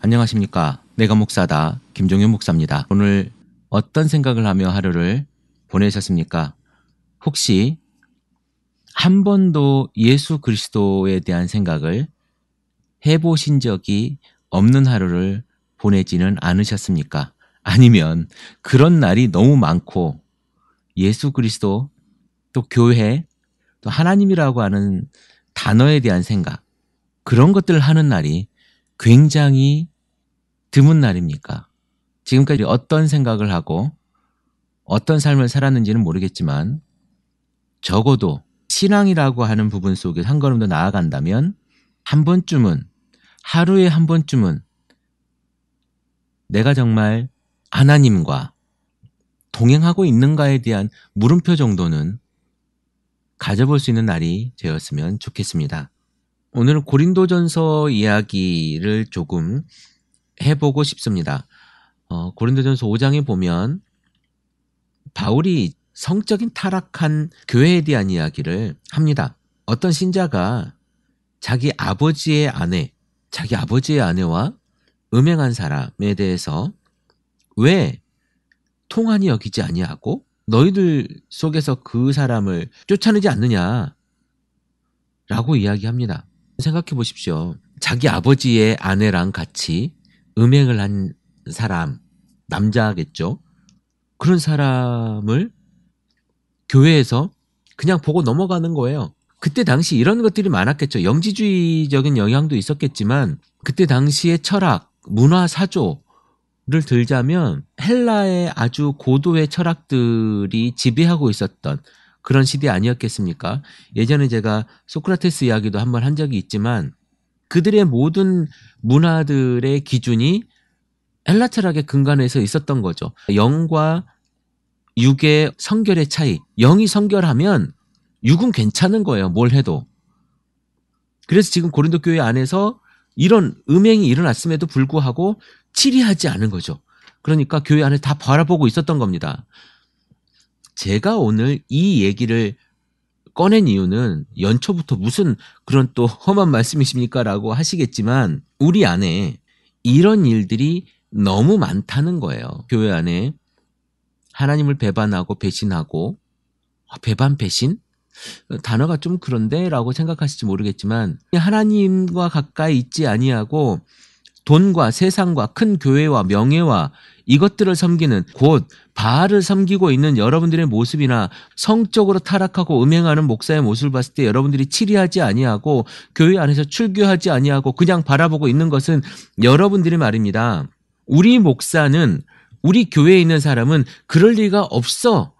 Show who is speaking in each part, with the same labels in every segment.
Speaker 1: 안녕하십니까. 내가 목사다. 김종윤 목사입니다. 오늘 어떤 생각을 하며 하루를 보내셨습니까? 혹시 한 번도 예수 그리스도에 대한 생각을 해보신 적이 없는 하루를 보내지는 않으셨습니까? 아니면 그런 날이 너무 많고 예수 그리스도 또 교회 또 하나님이라고 하는 단어에 대한 생각, 그런 것들을 하는 날이 굉장히 드문 날입니까? 지금까지 어떤 생각을 하고 어떤 삶을 살았는지는 모르겠지만 적어도 신앙이라고 하는 부분 속에 한 걸음 더 나아간다면 한 번쯤은, 하루에 한 번쯤은 내가 정말 하나님과 동행하고 있는가에 대한 물음표 정도는 가져볼 수 있는 날이 되었으면 좋겠습니다. 오늘은 고린도전서 이야기를 조금 해보고 싶습니다. 고린도전서 5장에 보면 바울이 성적인 타락한 교회에 대한 이야기를 합니다. 어떤 신자가 자기 아버지의 아내와 음행한 사람에 대해서 왜 통한이 여기지 아니하고 너희들 속에서 그 사람을 쫓아내지 않느냐라고 이야기합니다. 생각해 보십시오. 자기 아버지의 아내랑 같이 음행을 한 사람, 남자겠죠. 그런 사람을 교회에서 그냥 보고 넘어가는 거예요. 그때 당시 이런 것들이 많았겠죠. 영지주의적인 영향도 있었겠지만 그때 당시의 철학, 문화, 사조를 들자면 헬라의 아주 고도의 철학들이 지배하고 있었던 그런 시대 아니었겠습니까? 예전에 제가 소크라테스 이야기도 한번 한 적이 있지만 그들의 모든 문화들의 기준이 헬라 철학의 근간에서 있었던 거죠. 영과 육의 성결의 차이. 영이 성결하면 육은 괜찮은 거예요. 뭘 해도. 그래서 지금 고린도 교회 안에서 이런 음행이 일어났음에도 불구하고 치리하지 않은 거죠. 그러니까 교회 안에 다 바라보고 있었던 겁니다. 제가 오늘 이 얘기를 꺼낸 이유는 연초부터 무슨 그런 또 험한 말씀이십니까? 라고 하시겠지만 우리 안에 이런 일들이 너무 많다는 거예요. 교회 안에 하나님을 배반하고 배신하고, 배반 배신? 단어가 좀 그런데 라고 생각하실지 모르겠지만 하나님과 가까이 있지 아니하고 돈과 세상과 큰 교회와 명예와 이것들을 섬기는, 곧 바알을 섬기고 있는 여러분들의 모습이나 성적으로 타락하고 음행하는 목사의 모습을 봤을 때 여러분들이 치리하지 아니하고 교회 안에서 출교하지 아니하고 그냥 바라보고 있는 것은 여러분들의 말입니다. 우리 목사는, 우리 교회에 있는 사람은 그럴 리가 없어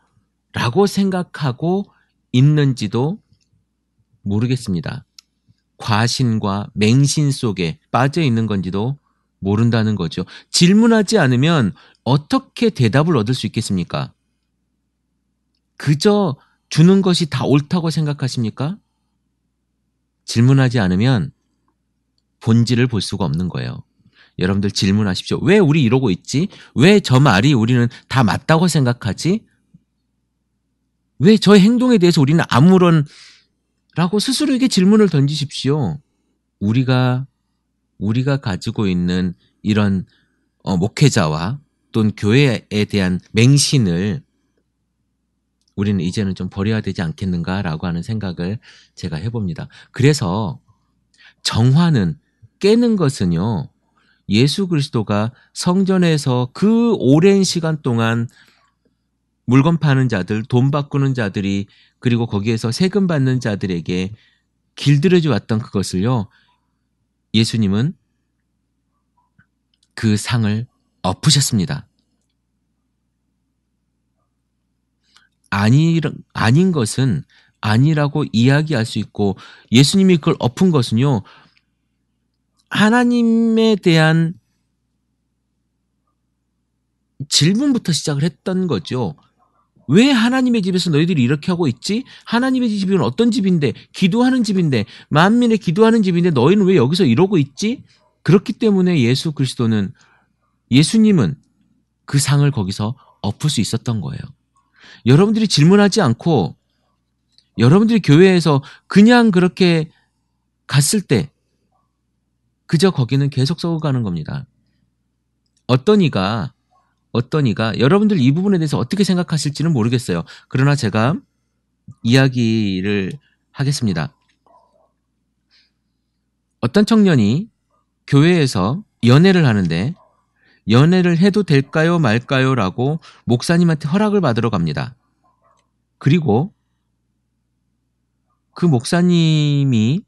Speaker 1: 라고 생각하고 있는지도 모르겠습니다. 과신과 맹신 속에 빠져 있는 건지도 모른다는 거죠. 질문하지 않으면 어떻게 대답을 얻을 수 있겠습니까? 그저 주는 것이 다 옳다고 생각하십니까? 질문하지 않으면 본질을 볼 수가 없는 거예요. 여러분들 질문하십시오. 왜 우리 이러고 있지? 왜 저 말이 우리는 다 맞다고 생각하지? 왜 저의 행동에 대해서 우리는 아무런 라고 스스로에게 질문을 던지십시오. 우리가 가지고 있는 이런 목회자와 또는 교회에 대한 맹신을 우리는 이제는 좀 버려야 되지 않겠는가라고 하는 생각을 제가 해봅니다. 그래서 정화는, 깨는 것은요, 예수 그리스도가 성전에서 그 오랜 시간 동안 물건 파는 자들, 돈 바꾸는 자들이, 그리고 거기에서 세금 받는 자들에게 길들여져 왔던 그것을요, 예수님은 그 상을 엎으셨습니다. 아닌 것은 아니라고 이야기할 수 있고, 예수님이 그걸 엎은 것은요, 하나님에 대한 질문부터 시작을 했던 거죠. 왜 하나님의 집에서 너희들이 이렇게 하고 있지? 하나님의 집은 어떤 집인데, 기도하는 집인데, 만민의 기도하는 집인데 너희는 왜 여기서 이러고 있지? 그렇기 때문에 예수님은 그 상을 거기서 엎을 수 있었던 거예요. 여러분들이 질문하지 않고 여러분들이 교회에서 그냥 그렇게 갔을 때 그저 거기는 계속 썩어가는 겁니다. 어떤 이가 여러분들 이 부분에 대해서 어떻게 생각하실지는 모르겠어요. 그러나 제가 이야기를 하겠습니다. 어떤 청년이 교회에서 연애를 하는데 연애를 해도 될까요 말까요 라고 목사님한테 허락을 받으러 갑니다. 그리고 그 목사님이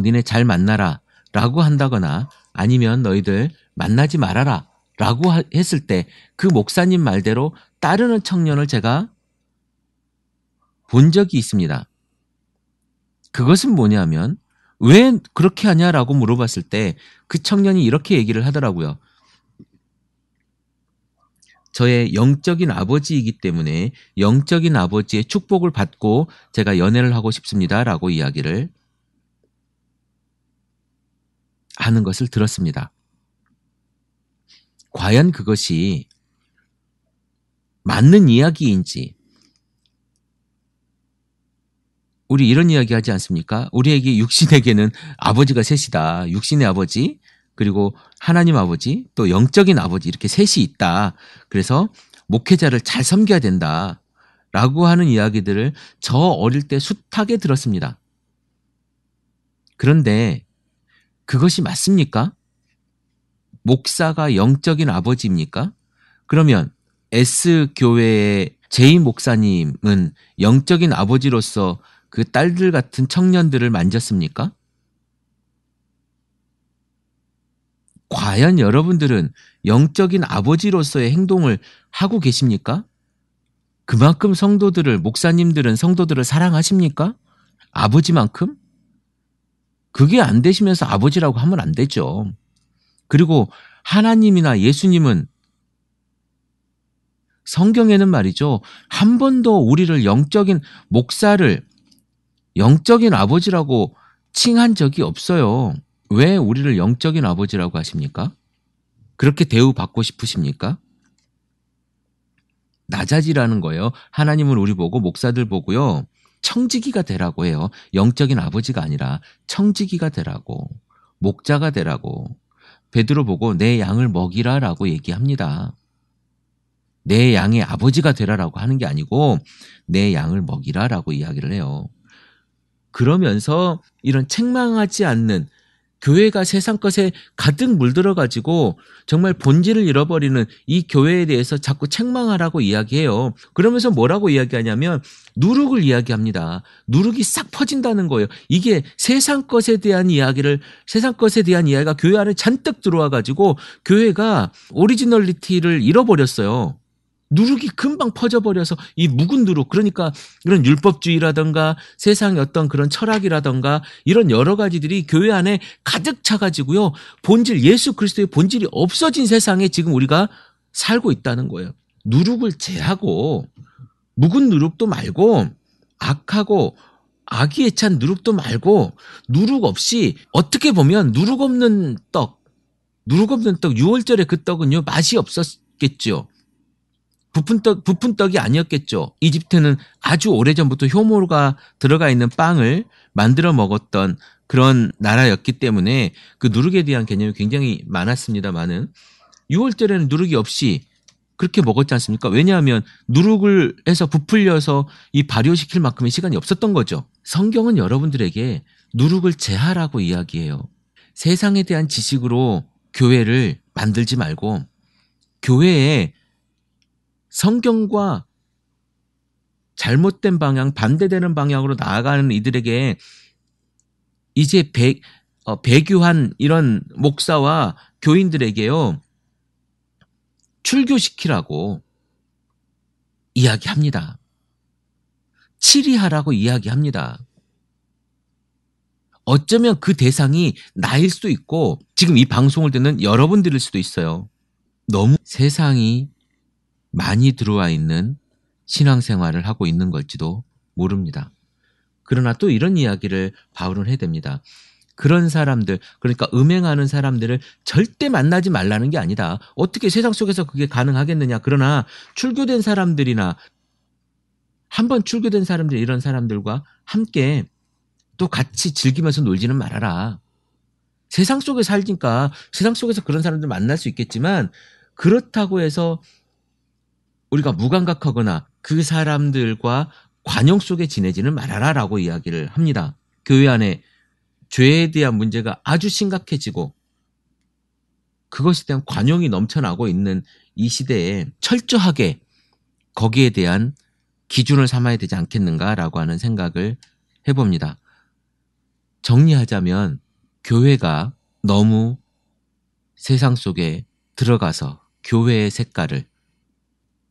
Speaker 1: 니네 잘 만나라 라고 한다거나 아니면 너희들 만나지 말아라 라고 했을 때 그 목사님 말대로 따르는 청년을 제가 본 적이 있습니다. 그것은 뭐냐면 왜 그렇게 하냐라고 물어봤을 때 그 청년이 이렇게 얘기를 하더라고요. 저의 영적인 아버지이기 때문에 영적인 아버지의 축복을 받고 제가 연애를 하고 싶습니다 라고 이야기를 하는 것을 들었습니다. 과연 그것이 맞는 이야기인지, 우리 이런 이야기 하지 않습니까? 우리에게 육신에게는 아버지가 셋이다. 육신의 아버지, 그리고 하나님 아버지, 또 영적인 아버지 이렇게 셋이 있다. 그래서 목회자를 잘 섬겨야 된다. 라고 하는 이야기들을 저 어릴 때 숱하게 들었습니다. 그런데 그것이 맞습니까? 목사가 영적인 아버지입니까? 그러면 S교회의 제이 목사님은 영적인 아버지로서 그 딸들 같은 청년들을 만졌습니까? 과연 여러분들은 영적인 아버지로서의 행동을 하고 계십니까? 그만큼 목사님들은 성도들을 사랑하십니까? 아버지만큼? 그게 안 되시면서 아버지라고 하면 안 되죠. 그리고 하나님이나 예수님은 성경에는 말이죠. 한 번도 우리를 영적인 목사를 영적인 아버지라고 칭한 적이 없어요. 왜 우리를 영적인 아버지라고 하십니까? 그렇게 대우받고 싶으십니까? 낮아지라는 거예요. 하나님은 우리 보고 목사들 보고요. 청지기가 되라고 해요. 영적인 아버지가 아니라 청지기가 되라고. 목자가 되라고. 베드로 보고 내 양을 먹이라라고 얘기합니다. 내 양의 아버지가 되라라고 하는 게 아니고 내 양을 먹이라라고 이야기를 해요. 그러면서 이런 책망하지 않는 교회가 세상 것에 가득 물들어가지고 정말 본질을 잃어버리는 이 교회에 대해서 자꾸 책망하라고 이야기해요. 그러면서 뭐라고 이야기하냐면 누룩을 이야기합니다. 누룩이 싹 퍼진다는 거예요. 이게 세상 것에 대한 이야기가 교회 안에 잔뜩 들어와가지고 교회가 오리지널리티를 잃어버렸어요. 누룩이 금방 퍼져버려서 이 묵은 누룩, 그러니까 이런 율법주의라든가 세상의 어떤 그런 철학이라든가 이런 여러 가지들이 교회 안에 가득 차가지고요. 예수 그리스도의 본질이 없어진 세상에 지금 우리가 살고 있다는 거예요. 누룩을 제하고 묵은 누룩도 말고 악하고 악의에 찬 누룩도 말고 누룩 없이 어떻게 보면 누룩 없는 떡, 유월절에 그 떡은요 맛이 없었겠죠. 부푼 떡이 아니었겠죠. 이집트는 아주 오래전부터 효모가 들어가 있는 빵을 만들어 먹었던 그런 나라였기 때문에 그 누룩에 대한 개념이 굉장히 많았습니다만은 6월절에는 누룩이 없이 그렇게 먹었지 않습니까? 왜냐하면 누룩을 해서 부풀려서 이 발효시킬 만큼의 시간이 없었던 거죠. 성경은 여러분들에게 누룩을 제하라고 이야기해요. 세상에 대한 지식으로 교회를 만들지 말고 교회에 성경과 잘못된 방향, 반대되는 방향으로 나아가는 이들에게 이제 배교한 이런 목사와 교인들에게요, 출교시키라고 이야기합니다. 치리하라고 이야기합니다. 어쩌면 그 대상이 나일 수도 있고 지금 이 방송을 듣는 여러분들일 수도 있어요. 너무 세상이 많이 들어와 있는 신앙생활을 하고 있는 걸지도 모릅니다. 그러나 또 이런 이야기를 바울은 해야 됩니다. 그런 사람들, 그러니까 음행하는 사람들을 절대 만나지 말라는 게 아니다. 어떻게 세상 속에서 그게 가능하겠느냐. 그러나 출교된 사람들이나 한번 출교된 사람들, 이런 사람들과 함께 또 같이 즐기면서 놀지는 말아라. 세상 속에 살니까 세상 속에서 그런 사람들 만날 수 있겠지만 그렇다고 해서 우리가 무감각하거나 그 사람들과 관용 속에 지내지는 말아라라고 이야기를 합니다. 교회 안에 죄에 대한 문제가 아주 심각해지고 그것에 대한 관용이 넘쳐나고 있는 이 시대에 철저하게 거기에 대한 기준을 삼아야 되지 않겠는가라고 하는 생각을 해봅니다. 정리하자면 교회가 너무 세상 속에 들어가서 교회의 색깔을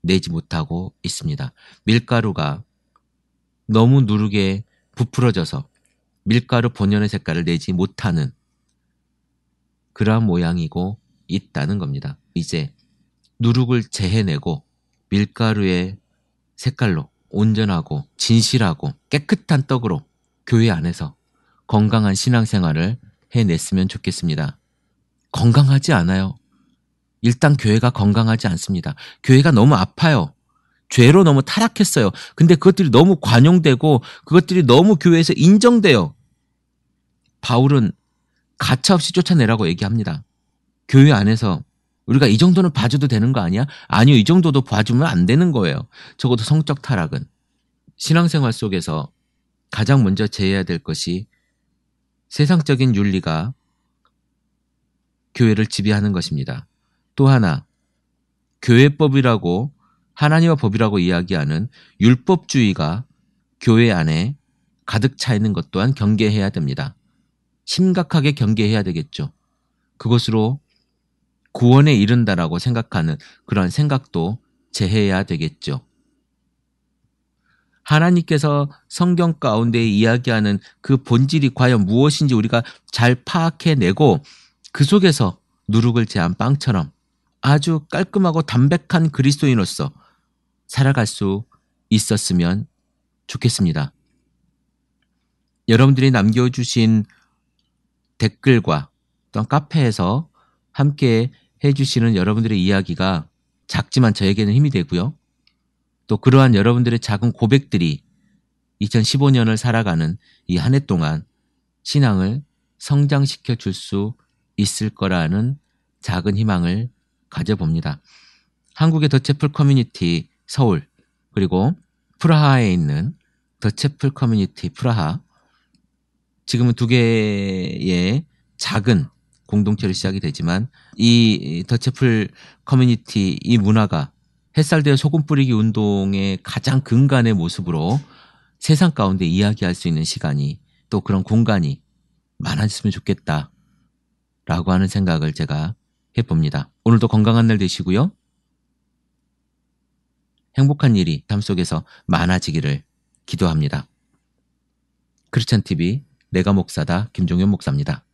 Speaker 1: 내지 못하고 있습니다. 밀가루가 너무 누르게 부풀어져서 밀가루 본연의 색깔을 내지 못하는 그러한 모양이고 있다는 겁니다. 이제 누룩을 재해내고 밀가루의 색깔로 온전하고 진실하고 깨끗한 떡으로 교회 안에서 건강한 신앙생활을 해냈으면 좋겠습니다. 건강하지 않아요. 일단 교회가 건강하지 않습니다. 교회가 너무 아파요. 죄로 너무 타락했어요. 근데 그것들이 너무 관용되고 그것들이 너무 교회에서 인정돼요. 바울은 가차없이 쫓아내라고 얘기합니다. 교회 안에서 우리가 이 정도는 봐줘도 되는 거 아니야? 아니요, 이 정도도 봐주면 안 되는 거예요. 적어도 성적 타락은. 신앙생활 속에서 가장 먼저 제해야 될 것이 세상적인 윤리가 교회를 지배하는 것입니다. 또 하나, 교회법이라고 하나님의 법이라고 이야기하는 율법주의가 교회 안에 가득 차 있는 것 또한 경계해야 됩니다. 심각하게 경계해야 되겠죠. 그것으로 구원에 이른다라고 생각하는 그런 생각도 제해해야 되겠죠. 하나님께서 성경 가운데 이야기하는 그 본질이 과연 무엇인지 우리가 잘 파악해내고 그 속에서 누룩을 제한 빵처럼 아주 깔끔하고 담백한 그리스도인으로서 살아갈 수 있었으면 좋겠습니다. 여러분들이 남겨주신 댓글과 또한 카페에서 함께 해주시는 여러분들의 이야기가 작지만 저에게는 힘이 되고요. 또 그러한 여러분들의 작은 고백들이 2015년을 살아가는 이 한 해 동안 신앙을 성장시켜 줄 수 있을 거라는 작은 희망을 가져봅니다. 한국의 더채플 커뮤니티 서울 그리고 프라하에 있는 더채플 커뮤니티 프라하 지금은 두 개의 작은 공동체로 시작이 되지만 이 더채플 커뮤니티 이 문화가 햇살되어 소금 뿌리기 운동의 가장 근간의 모습으로 세상 가운데 이야기할 수 있는 시간이 또 그런 공간이 많아졌으면 좋겠다라고 하는 생각을 제가 해봅니다. 오늘도 건강한 날 되시고요. 행복한 일이 삶 속에서 많아지기를 기도합니다. 크리스찬TV 내가 목사다 김종현 목사입니다.